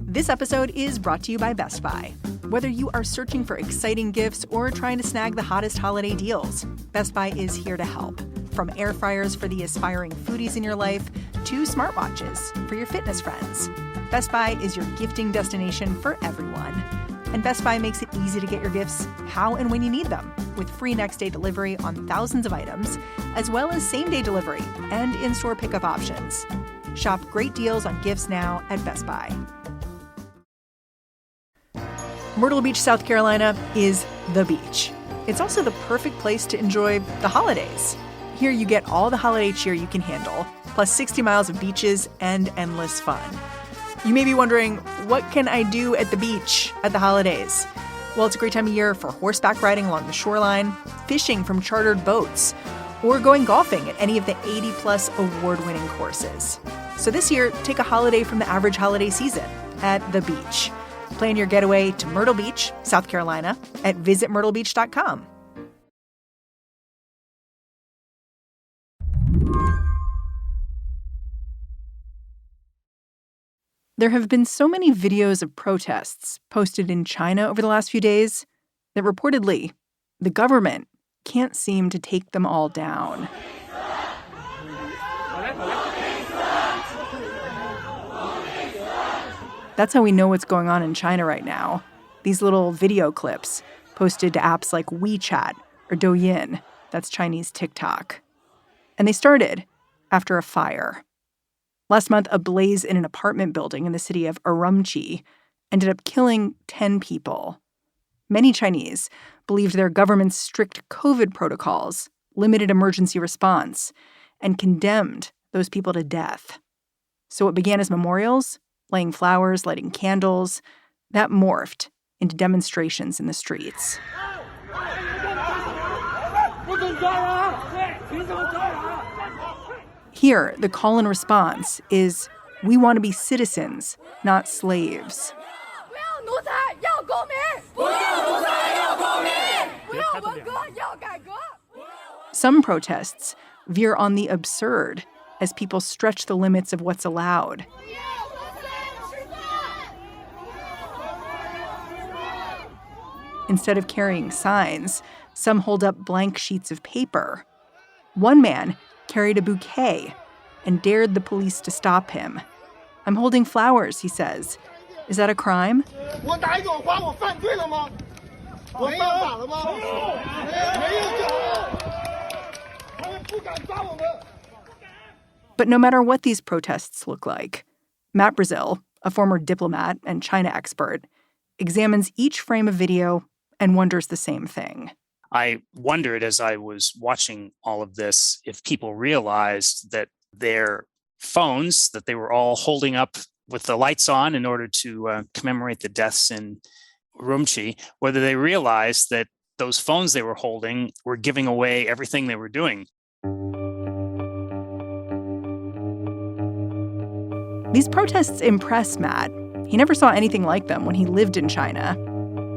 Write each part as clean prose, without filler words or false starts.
This episode is brought to you by Best Buy. Whether you are searching for exciting gifts or trying to snag the hottest holiday deals, Best Buy is here to help. From air fryers for the aspiring foodies in your life to smartwatches for your fitness friends, Best Buy is your gifting destination for everyone. And Best Buy makes it easy to get your gifts how and when you need them, with free next-day delivery on thousands of items, as well as same-day delivery and in-store pickup options. Shop great deals on gifts now at Best Buy. Myrtle Beach, South Carolina is the beach. It's also the perfect place to enjoy the holidays. Here you get all the holiday cheer you can handle, plus 60 miles of beaches and endless fun. You may be wondering, what can I do at the beach at the holidays? Well, it's a great time of year for horseback riding along the shoreline, fishing from chartered boats, or going golfing at any of the 80-plus award-winning courses. So this year, take a holiday from the average holiday season at the beach. Plan your getaway to Myrtle Beach, South Carolina at visitmyrtlebeach.com. There have been so many videos of protests posted in China over the last few days that reportedly the government can't seem to take them all down. That's how we know what's going on in China right now. These little video clips posted to apps like WeChat or Douyin, that's Chinese TikTok. And they started after a fire. Last month, a blaze in an apartment building in the city of Urumqi ended up killing 10 people. Many Chinese believed their government's strict COVID protocols limited emergency response and condemned those people to death. So what began as memorials, laying flowers, lighting candles, that morphed into demonstrations in the streets. Here, the call and response is, we want to be citizens, not slaves. Some protests veer on the absurd as people stretch the limits of what's allowed. Instead of carrying signs, some hold up blank sheets of paper. One man carried a bouquet and dared the police to stop him. I'm holding flowers, he says. Is that a crime? But no matter what these protests look like, Matt Brazil, a former diplomat and China expert, examines each frame of video and wonders the same thing. I wondered as I was watching all of this if people realized that their phones that they were all holding up with the lights on in order to commemorate the deaths in Urumqi, whether they realized that those phones they were holding were giving away everything they were doing. These protests impress Matt. He never saw anything like them when he lived in China.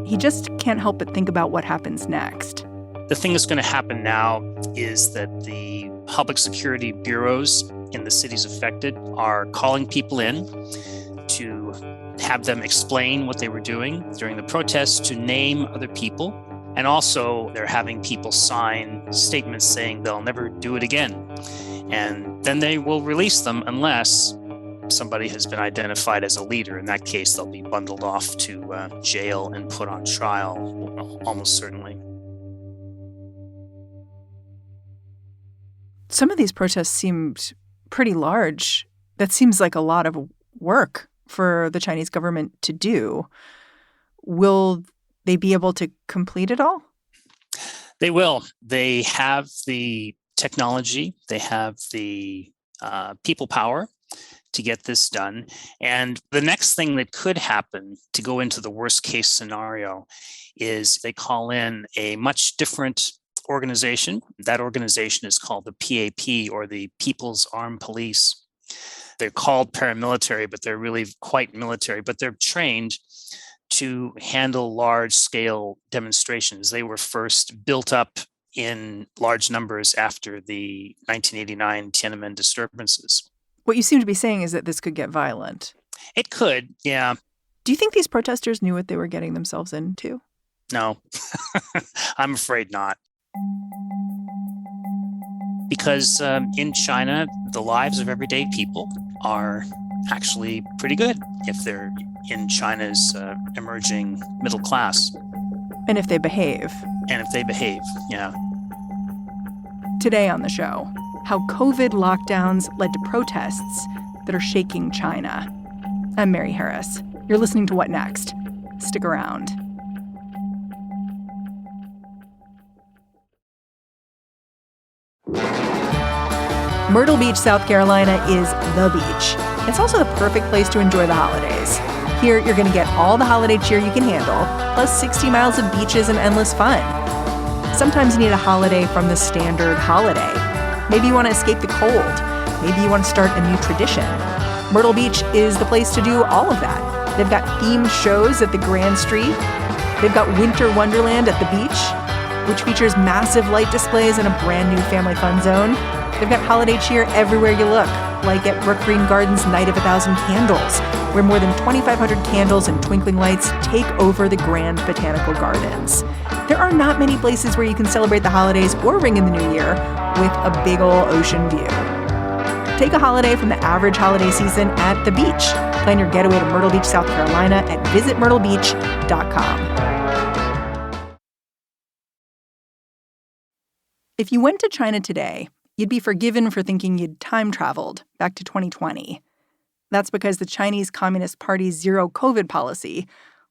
He just can't help but think about what happens next. The thing that's going to happen now is that the public security bureaus in the cities affected are calling people in to have them explain what they were doing during the protests, to name other people. And also they're having people sign statements saying they'll never do it again. And then they will release them unless somebody has been identified as a leader. In that case, they'll be bundled off to jail and put on trial, almost certainly. Some of these protests seemed pretty large. That seems like a lot of work for the Chinese government to do. Will they be able to complete it all? They will. They have the technology. They have the people power to get this done. And the next thing that could happen, to go into the worst case scenario, is they call in a much different organization. That organization is called the PAP, or the People's Armed Police. They're called paramilitary, but they're really quite military, but they're trained to handle large-scale demonstrations. They were first built up in large numbers after the 1989 Tiananmen disturbances. What you seem to be saying is that this could get violent. It could, yeah. Do you think these protesters knew what they were getting themselves into? No, I'm afraid not. Because in China, the lives of everyday people are actually pretty good if they're in China's emerging middle class. And if they behave. And if they behave, yeah. Today on the show, how COVID lockdowns led to protests that are shaking China. I'm Mary Harris. You're listening to What Next? Stick around. Myrtle Beach, South Carolina is the beach. It's also the perfect place to enjoy the holidays. Here, you're going to get all the holiday cheer you can handle, plus 60 miles of beaches and endless fun. Sometimes you need a holiday from the standard holiday. Maybe you want to escape the cold. Maybe you want to start a new tradition. Myrtle Beach is the place to do all of that. They've got themed shows at the Grand Street. They've got Winter Wonderland at the beach, which features massive light displays and a brand new family fun zone. They've got holiday cheer everywhere you look, like at Brook Green Gardens' Night of 1,000 Candles, where more than 2,500 candles and twinkling lights take over the Grand Botanical Gardens. There are not many places where you can celebrate the holidays or ring in the new year with a big ol' ocean view. Take a holiday from the average holiday season at the beach. Plan your getaway to Myrtle Beach, South Carolina at visitmyrtlebeach.com. If you went to China today, you'd be forgiven for thinking you'd time traveled back to 2020. That's because the Chinese Communist Party's zero COVID policy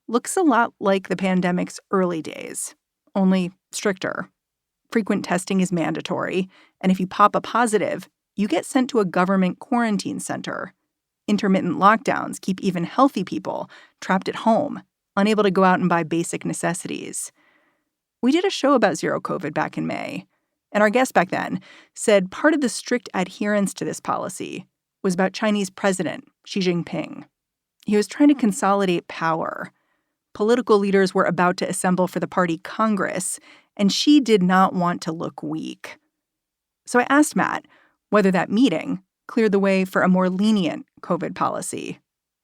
looks a lot like the pandemic's early days, only stricter. Frequent testing is mandatory, and if you pop a positive, you get sent to a government quarantine center. Intermittent lockdowns keep even healthy people trapped at home, unable to go out and buy basic necessities. We did a show about zero COVID back in May. And our guest back then said part of the strict adherence to this policy was about Chinese President Xi Jinping. He was trying to consolidate power. Political leaders were about to assemble for the party Congress, and Xi did not want to look weak. So I asked Matt whether that meeting cleared the way for a more lenient COVID policy.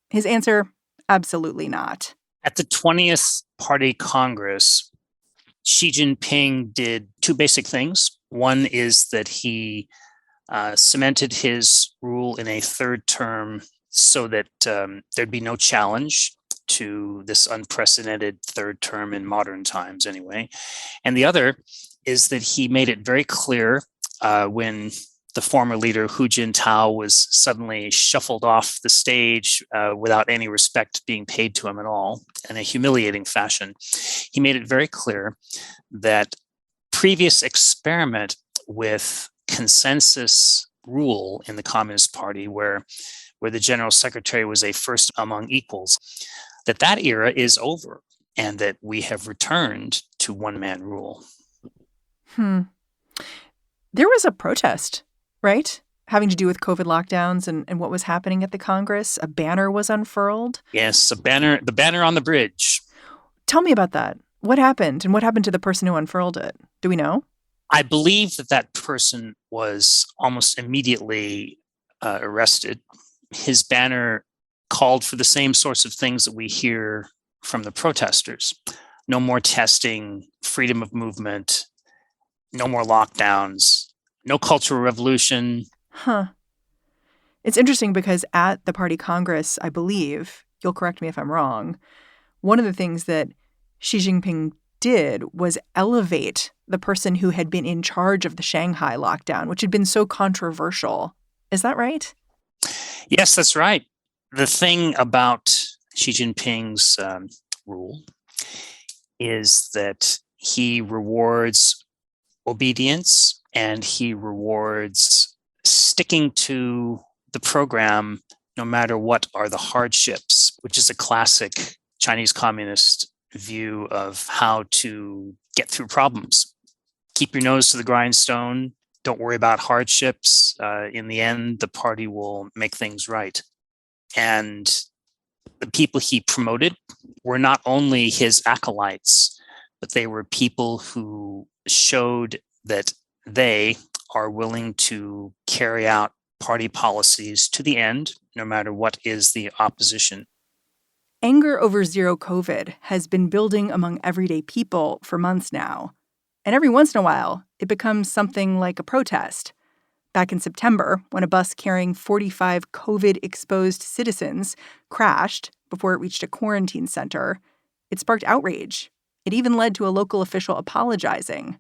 His answer, absolutely not. At the 20th Party Congress, Xi Jinping did two basic things. One is that he cemented his rule in a third term so that there'd be no challenge to this unprecedented third term in modern times anyway. And the other is that he made it very clear when the former leader Hu Jintao was suddenly shuffled off the stage without any respect being paid to him at all, in a humiliating fashion. He made it very clear that previous experiment with consensus rule in the Communist Party, where the general secretary was a first among equals, that era is over and that we have returned to one-man rule. There was a protest, right? Having to do with COVID lockdowns and what was happening at the Congress. A banner was unfurled. Yes, the banner on the bridge. Tell me about that. What happened? And what happened to the person who unfurled it? Do we know? I believe that person was almost immediately arrested. His banner called for the same sorts of things that we hear from the protesters. No more testing, freedom of movement, no more lockdowns, no cultural revolution. It's interesting because at the party Congress, I believe, you'll correct me if I'm wrong, one of the things that Xi Jinping did was elevate the person who had been in charge of the Shanghai lockdown, which had been so controversial. Is that right? Yes, that's right. The thing about Xi Jinping's rule is that he rewards obedience and he rewards sticking to the program no matter what are the hardships, which is a classic Chinese communist view of how to get through problems. Keep your nose to the grindstone. Don't worry about hardships. In the end, the party will make things right. And the people he promoted were not only his acolytes, but they were people who showed that they are willing to carry out party policies to the end, no matter what is the opposition. Anger over zero COVID has been building among everyday people for months now. And every once in a while, it becomes something like a protest. Back in September, when a bus carrying 45 COVID-exposed citizens crashed before it reached a quarantine center, it sparked outrage. It even led to a local official apologizing.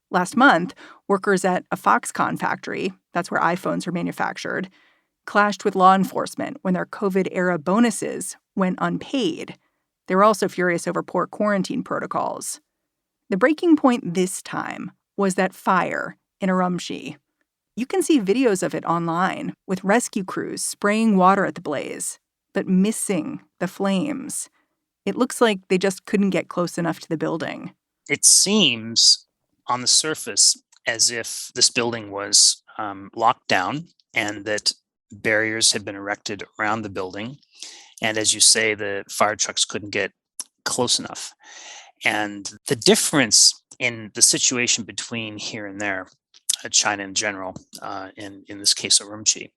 Last month, workers at a Foxconn factory, that's where iPhones are manufactured, clashed with law enforcement when their COVID-era bonuses went unpaid. They were also furious over poor quarantine protocols. The breaking point this time was that fire in Urumqi. You can see videos of it online, with rescue crews spraying water at the blaze, but missing the flames. It looks like they just couldn't get close enough to the building. It seems on the surface as if this building was locked down and that barriers had been erected around the building. And as you say, the fire trucks couldn't get close enough. And the difference in the situation between here and there, China in general, in this case, Urumqi,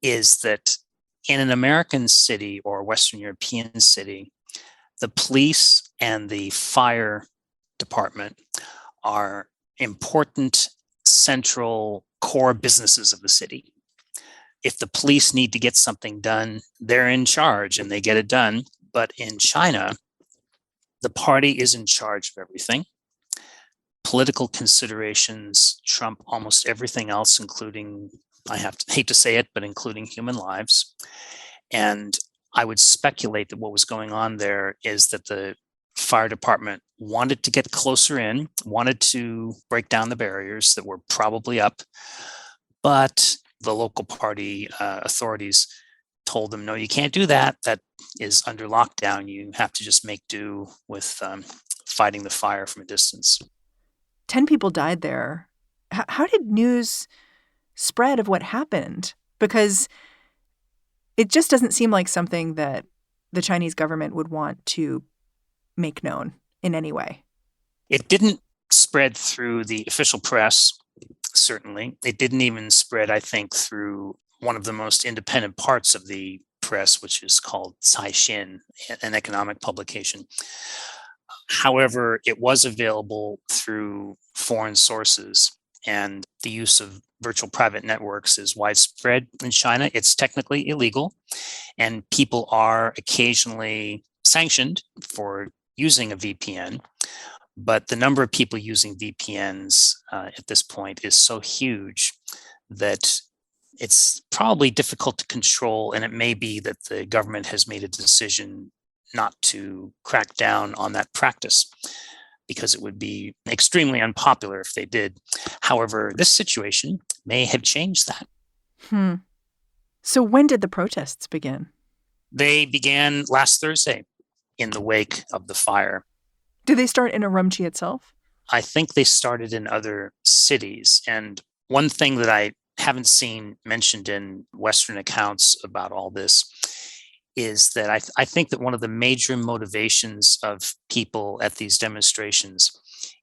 is that in an American city or Western European city, the police and the fire department are important central core businesses of the city. If the police need to get something done, they're in charge and they get it done. But in China, the party is in charge of everything. Political considerations trump almost everything else, including, hate to say it, but including human lives. And I would speculate that what was going on there is that the fire department wanted to get closer in, wanted to break down the barriers that were probably up, but the local party authorities told them, no, you can't do that. That is under lockdown. You have to just make do with fighting the fire from a distance. 10 people died there. How did news spread of what happened? Because it just doesn't seem like something that the Chinese government would want to make known in any way. It didn't spread through the official press, certainly. It didn't even spread, I think, through one of the most independent parts of the press, which is called Caixin, an economic publication. However, it was available through foreign sources, and the use of virtual private networks is widespread in China. It's technically illegal, and people are occasionally sanctioned for using a VPN. But the number of people using VPNs at this point is so huge that it's probably difficult to control, and it may be that the government has made a decision not to crack down on that practice because it would be extremely unpopular if they did. However, this situation may have changed that. So when did the protests begin? They began last Thursday in the wake of the fire. Did they start in Urumqi itself? I think they started in other cities. And one thing that I haven't seen mentioned in Western accounts about all this is that I think that one of the major motivations of people at these demonstrations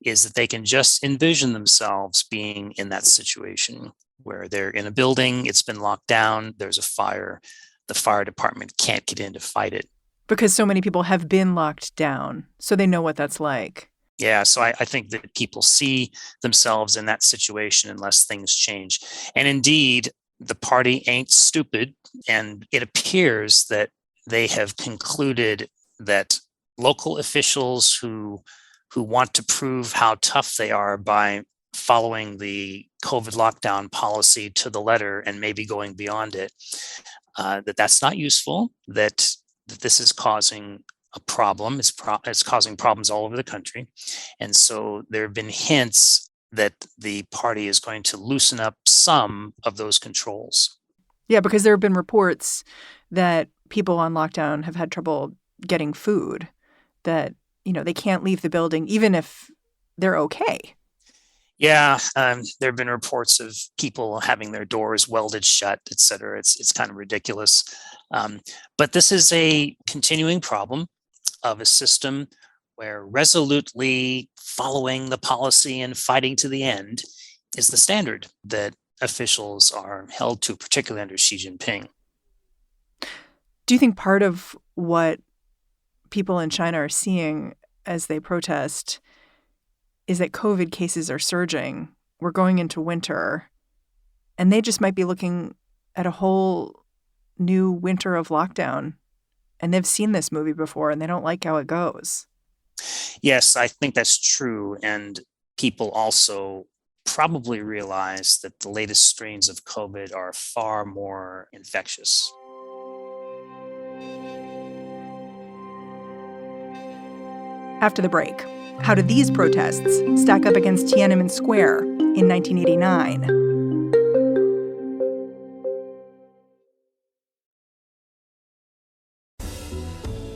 is that they can just envision themselves being in that situation where they're in a building, it's been locked down, there's a fire, the fire department can't get in to fight it. Because so many people have been locked down, so they know what that's like. Yeah, so I think that people see themselves in that situation unless things change. And indeed, the party ain't stupid, and it appears that they have concluded that local officials who want to prove how tough they are by following the COVID lockdown policy to the letter and maybe going beyond it, that's not useful, that this is causing a problem. It's causing problems all over the country. And so there have been hints that the party is going to loosen up some of those controls. Yeah, because there have been reports that people on lockdown have had trouble getting food, that, they can't leave the building even if they're okay. Yeah, there have been reports of people having their doors welded shut, et cetera. It's kind of ridiculous. But this is a continuing problem of a system where resolutely following the policy and fighting to the end is the standard that officials are held to, particularly under Xi Jinping. Do you think part of what people in China are seeing as they protest is that COVID cases are surging? We're going into winter, and they just might be looking at a whole new winter of lockdown. And they've seen this movie before, and they don't like how it goes. Yes, I think that's true. And people also probably realize that the latest strains of COVID are far more infectious. After the break, how do these protests stack up against Tiananmen Square in 1989?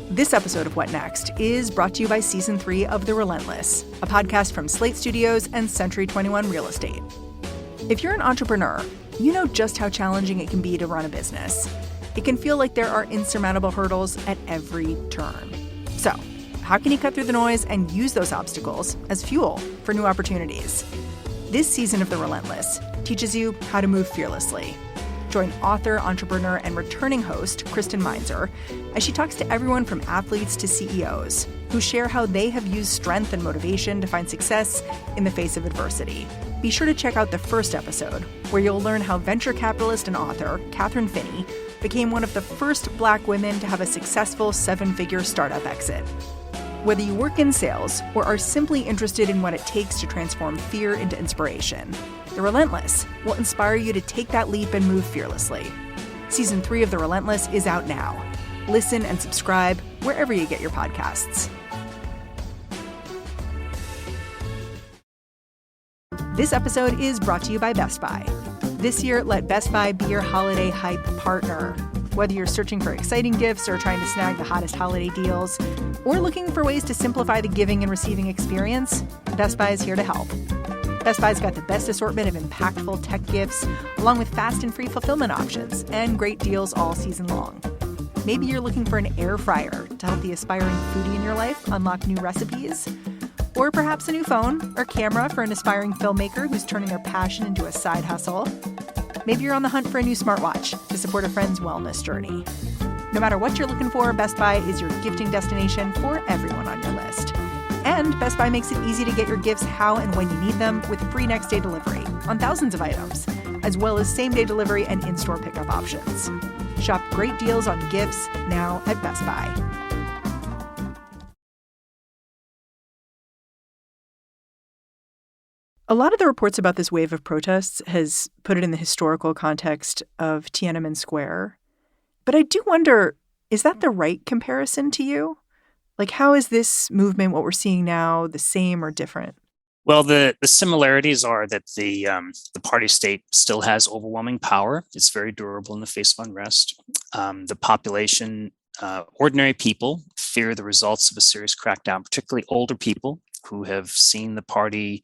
This episode of What Next is brought to you by Season 3 of The Relentless, a podcast from Slate Studios and Century 21 Real Estate. If you're an entrepreneur, you know just how challenging it can be to run a business. It can feel like there are insurmountable hurdles at every turn. So, how can you cut through the noise and use those obstacles as fuel for new opportunities? This season of The Relentless teaches you how to move fearlessly. Join author, entrepreneur, and returning host Kristen Meinzer as she talks to everyone from athletes to CEOs who share how they have used strength and motivation to find success in the face of adversity. Be sure to check out the first episode, where you'll learn how venture capitalist and author Catherine Finney became one of the first Black women to have a successful 7-figure startup exit. Whether you work in sales or are simply interested in what it takes to transform fear into inspiration, The Relentless will inspire you to take that leap and move fearlessly. Season 3 of The Relentless is out now. Listen and subscribe wherever you get your podcasts. This episode is brought to you by Best Buy. This year, let Best Buy be your holiday hype partner. Whether you're searching for exciting gifts or trying to snag the hottest holiday deals, or looking for ways to simplify the giving and receiving experience, Best Buy is here to help. Best Buy's got the best assortment of impactful tech gifts, along with fast and free fulfillment options and great deals all season long. Maybe you're looking for an air fryer to help the aspiring foodie in your life unlock new recipes, or perhaps a new phone or camera for an aspiring filmmaker who's turning their passion into a side hustle. Maybe you're on the hunt for a new smartwatch to support a friend's wellness journey. No matter what you're looking for, Best Buy is your gifting destination for everyone on your list. And Best Buy makes it easy to get your gifts how and when you need them with free next-day delivery on thousands of items, as well as same-day delivery and in-store pickup options. Shop great deals on gifts now at Best Buy. A lot of the reports about this wave of protests has put it in the historical context of Tiananmen Square. But I do wonder, is that the right comparison to you? Like, how is this movement, what we're seeing now, the same or different? Well, the similarities are that the party state still has overwhelming power. It's very durable in the face of unrest. The population, ordinary people, fear the results of a serious crackdown, particularly older people who have seen the party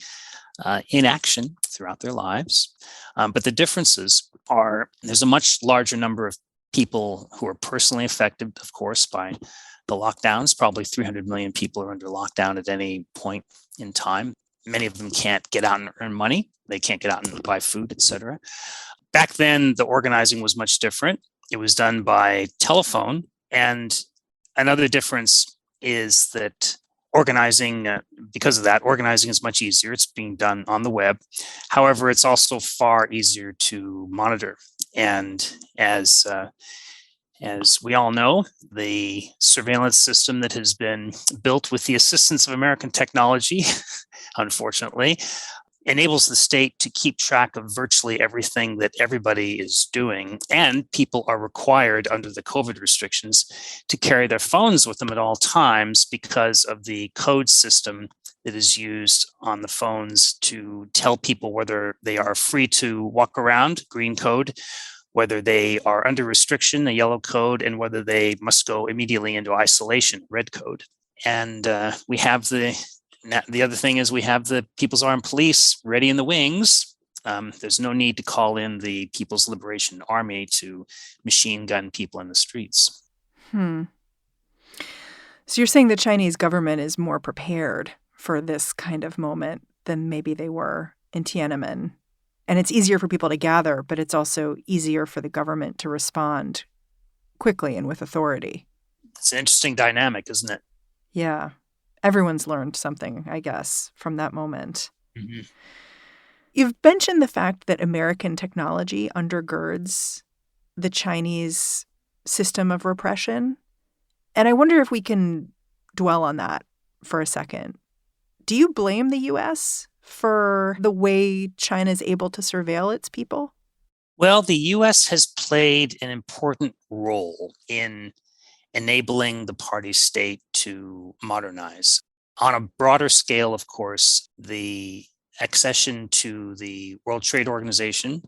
in action throughout their lives. But the differences are there's a much larger number of people who are personally affected, of course, by the lockdowns. Probably 300 million people are under lockdown at any point in time. Many of them can't get out and earn money. They can't get out and buy food, etc. Back then, the organizing was much different. It was done by telephone. And another difference is that organizing, because of that, organizing is much easier. It's being done on the web. However, it's also far easier to monitor. And as we all know, the surveillance system that has been built with the assistance of American technology, unfortunately, enables the state to keep track of virtually everything that everybody is doing. And people are required under the COVID restrictions to carry their phones with them at all times because of the code system that is used on the phones to tell people whether they are free to walk around, green code, whether they are under restriction, the yellow code, and whether they must go immediately into isolation, red code. And we have the other thing is we have the People's Armed Police ready in the wings. There's no need to call in the People's Liberation Army to machine gun people in the streets. So you're saying the Chinese government is more prepared for this kind of moment than maybe they were in Tiananmen And it's easier for people to gather, but it's also easier for the government to respond quickly and with authority. It's an interesting dynamic, isn't it? Yeah. Everyone's learned something, I guess, from that moment. Mm-hmm. You've mentioned the fact that American technology undergirds the Chinese system of repression. And I wonder if we can dwell on that for a second. Do you blame the U.S. for the way China is able to surveil its people? Well, the U.S. has played an important role in enabling the party state to modernize. On a broader scale, of course, the accession to the World Trade Organization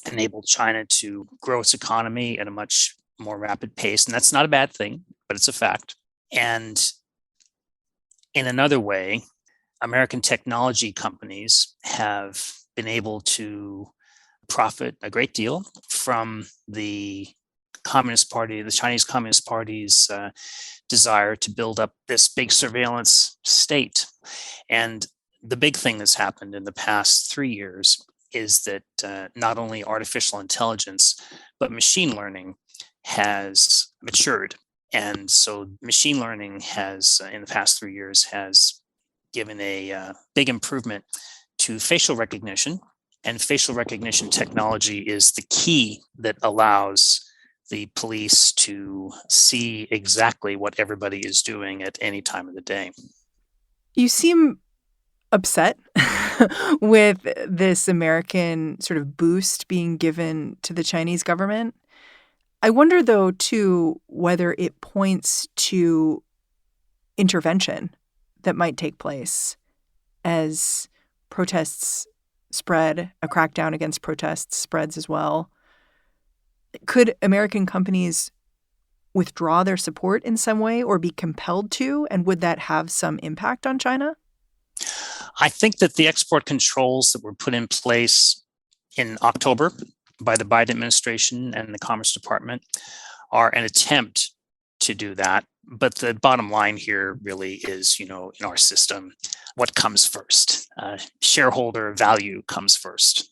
enabled China to grow its economy at a much more rapid pace. And that's not a bad thing, but it's a fact. And in another way, American technology companies have been able to profit a great deal from the Communist Party, the Chinese Communist Party's desire to build up this big surveillance state. And the big thing that's happened in the past 3 years is that not only artificial intelligence, but machine learning has matured. And so machine learning has, in the past 3 years, has given a big improvement to facial recognition. And facial recognition technology is the key that allows the police to see exactly what everybody is doing at any time of the day. You seem upset with this American sort of boost being given to the Chinese government. I wonder, though, too, whether it points to intervention that might take place as protests spread, a crackdown against protests spreads as well. Could American companies withdraw their support in some way or be compelled to? And would that have some impact on China? I think that the export controls that were put in place in October by the Biden administration and the Commerce Department are an attempt to do that. But the bottom line here really is, in our system, what comes first? Shareholder value comes first.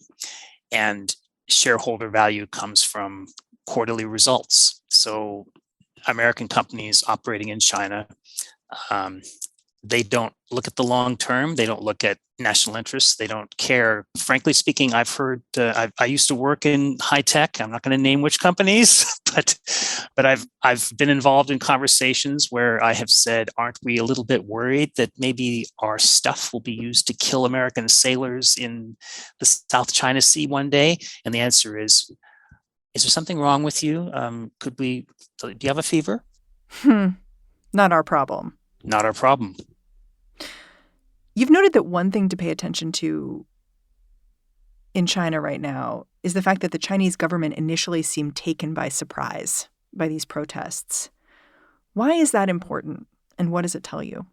And shareholder value comes from quarterly results. So American companies operating in China, they don't look at the long term. They don't look at national interests. They don't care. Frankly speaking, I've heard. I used to work in high tech. I'm not going to name which companies, but I've been involved in conversations where I have said, "Aren't we a little bit worried that maybe our stuff will be used to kill American sailors in the South China Sea one day?" And the answer is there something wrong with you? Do you have a fever? Not our problem. Not our problem. You've noted that one thing to pay attention to in China right now is the fact that the Chinese government initially seemed taken by surprise by these protests. Why is that important, and what does it tell you?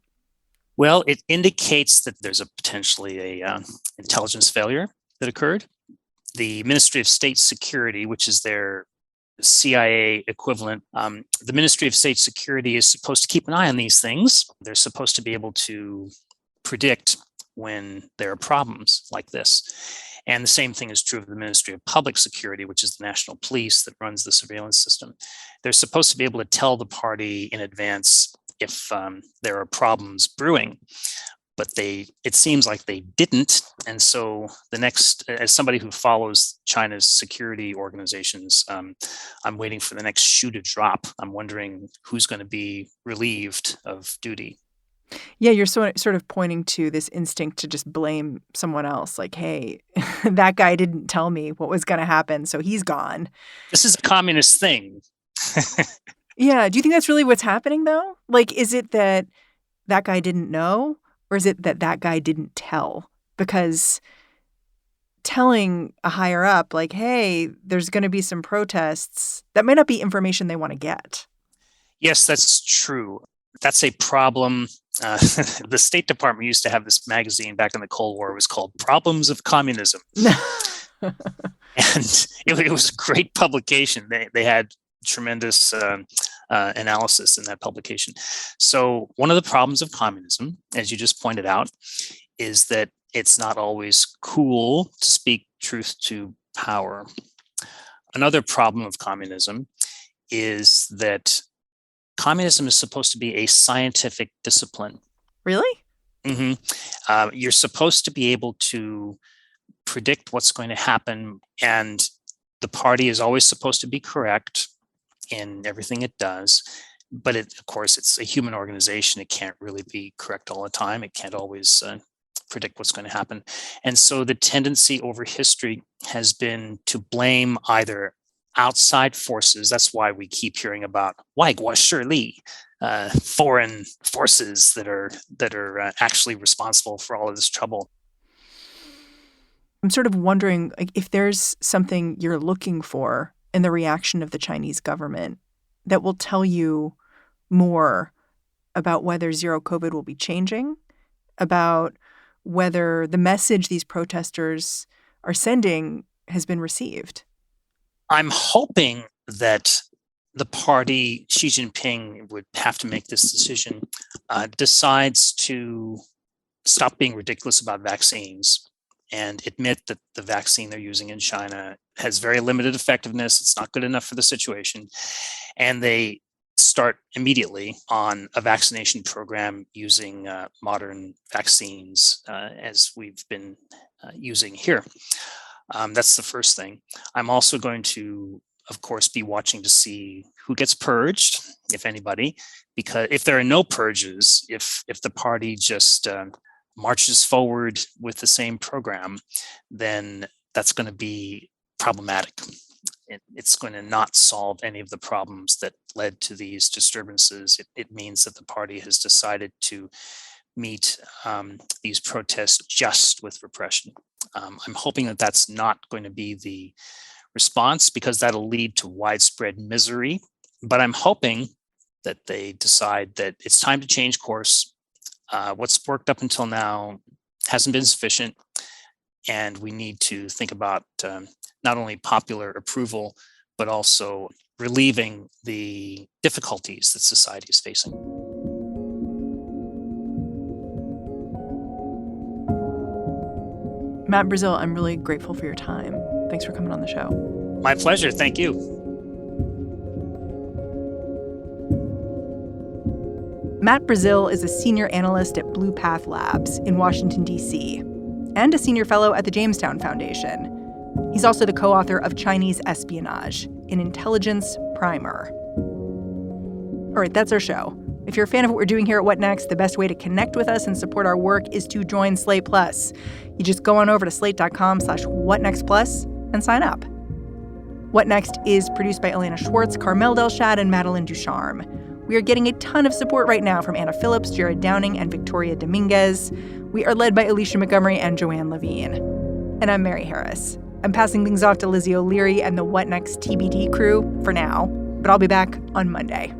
Well, it indicates that there's potentially a intelligence failure that occurred. The Ministry of State Security, which is their CIA equivalent, the Ministry of State Security is supposed to keep an eye on these things. They're supposed to be able to predict when there are problems like this. And the same thing is true of the Ministry of Public Security, which is the national police that runs the surveillance system. They're supposed to be able to tell the party in advance if there are problems brewing. But it seems like they didn't. And so as somebody who follows China's security organizations, I'm waiting for the next shoe to drop. I'm wondering who's going to be relieved of duty. Yeah, you're sort of pointing to this instinct to just blame someone else. Like, hey, that guy didn't tell me what was going to happen, so he's gone. This is a communist thing. Yeah. Do you think that's really what's happening, though? Like, is it that guy didn't know? Or is it that guy didn't tell? Because telling a higher up, like, hey, there's going to be some protests, that may not be information they want to get. Yes, that's true. That's a problem. The State Department used to have this magazine back in the Cold War. It was called Problems of Communism. And it was a great publication. They had tremendous analysis in that publication. So one of the problems of communism, as you just pointed out, is that it's not always cool to speak truth to power. Another problem of communism is that communism is supposed to be a scientific discipline. Really? You're supposed to be able to predict what's going to happen, and the party is always supposed to be correct in everything it does. But of course, it's a human organization. It can't really be correct all the time. It can't always predict what's going to happen. And so the tendency over history has been to blame either outside forces. That's why we keep hearing about foreign forces that are actually responsible for all of this trouble. I'm sort of wondering, like, if there's something you're looking for in the reaction of the Chinese government that will tell you more about whether zero COVID will be changing, about whether the message these protesters are sending has been received. I'm hoping that the party, Xi Jinping would have to make this decision, decides to stop being ridiculous about vaccines and admit that the vaccine they're using in China has very limited effectiveness. It's not good enough for the situation. And they start immediately on a vaccination program using modern vaccines as we've been using here. That's the first thing. I'm also going to, of course, be watching to see who gets purged, if anybody, because if there are no purges, if the party just marches forward with the same program, then that's going to be problematic. It's going to not solve any of the problems that led to these disturbances. It means that the party has decided to meet these protests just with repression. I'm hoping that that's not going to be the response, because that'll lead to widespread misery. But I'm hoping that they decide that it's time to change course. What's worked up until now hasn't been sufficient, and we need to think about not only popular approval, but also relieving the difficulties that society is facing. Matt Brazil, I'm really grateful for your time. Thanks for coming on the show. My pleasure. Thank you. Matt Brazil is a senior analyst at Blue Path Labs in Washington, D.C., and a senior fellow at the Jamestown Foundation. He's also the co-author of Chinese Espionage, an intelligence primer. All right, that's our show. If you're a fan of what we're doing here at What Next, the best way to connect with us and support our work is to join Slate Plus. You just go on over to slate.com/whatnextplus and sign up. What Next is produced by Elena Schwartz, Carmel Delshad, and Madeline Ducharme. We are getting a ton of support right now from Anna Phillips, Jared Downing, and Victoria Dominguez. We are led by Alicia Montgomery and Joanne Levine. And I'm Mary Harris. I'm passing things off to Lizzie O'Leary and the What Next TBD crew for now, but I'll be back on Monday.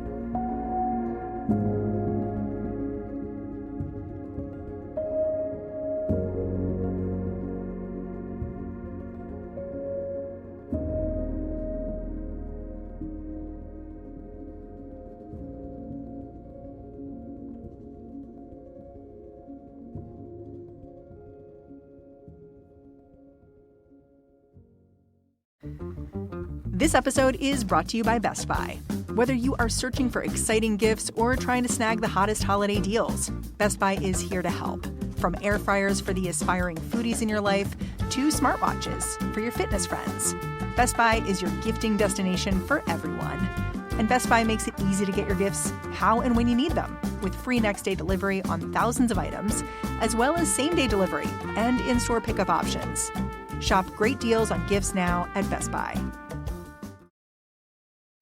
This episode is brought to you by Best Buy. Whether you are searching for exciting gifts or trying to snag the hottest holiday deals, Best Buy is here to help. From air fryers for the aspiring foodies in your life to smartwatches for your fitness friends, Best Buy is your gifting destination for everyone. And Best Buy makes it easy to get your gifts how and when you need them, with free next-day delivery on thousands of items, as well as same-day delivery and in-store pickup options. Shop great deals on gifts now at Best Buy.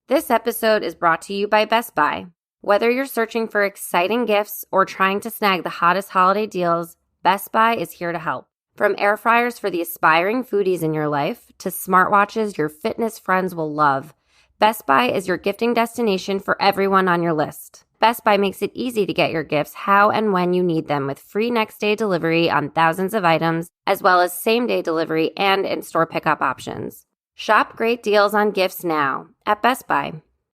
This episode is brought to you by Best Buy. Whether you're searching for exciting gifts or trying to snag the hottest holiday deals, Best Buy is here to help. From air fryers for the aspiring foodies in your life to smartwatches your fitness friends will love, Best Buy is your gifting destination for everyone on your list. Best Buy makes it easy to get your gifts how and when you need them, with free next-day delivery on thousands of items, as well as same-day delivery and in-store pickup options. Shop great deals on gifts now at Best Buy.